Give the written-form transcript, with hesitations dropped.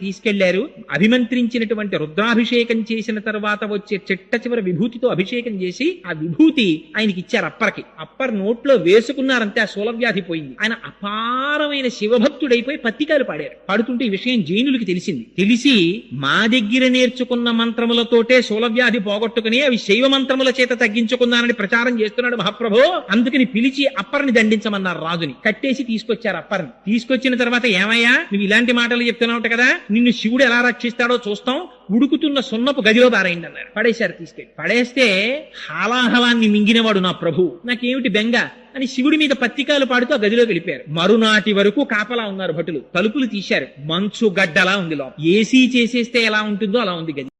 తీసుకెళ్లారు. అభిమంత్రించినటువంటి రుద్రాభిషేకం చేసిన తర్వాత వచ్చే చిట్ట చివరి విభూతితో అభిషేకం చేసి ఆ విభూతి ఆయనకి ఇచ్చారు. అప్పర్ నోట్లో వేసుకున్నారంతే ఆ శూలవ్యాధి పోయింది. ఆయన అపారమైన శివభక్తుడైపోయి పత్తికాలు పాడారు. పాడుతుంటే ఈ విషయం జైనులకి తెలిసి మా దగ్గర నేర్చుకున్న మంత్రములతోటే శూలవ్యాధి పోగొట్టుకుని అవి శైవ మంత్రముల చేత తగ్గించుకున్నానని ప్రచారం చేస్తున్నాడు మహాప్రభు. అందుకని పిలిచి అప్పర్ని దండించమన్నారు. రాజుని కట్టేసి తీసుకొచ్చారు. అప్పర్ని తీసుకొచ్చిన తర్వాత, ఏమయ్యా నువ్వు ఇలాంటి మాటలు చెప్తున్నావు కదా, నిన్ను శివుడు ఎలా రక్షిస్తాడో చూస్తాం, ఉడుకుతున్న సున్నపు గదిలో పారేయండి అన్నారు. పడేశారు. తీసుకెళ్ళి పడేస్తే హాలాహలాన్ని మింగినవాడు నా ప్రభు, నాకేమిటి బెంగ అని శివుడి మీద పత్తికాలు పాడుతూ ఆ గదిలోకి వెళ్ళిపోయారు. మరునాటి వరకు కాపలా ఉన్నారు భటులు. తలుపులు తీశారు. మంచు గడ్డలా ఉంది లోపల. ఏసీ చేసేస్తే ఎలా ఉంటుందో అలా ఉంది గది.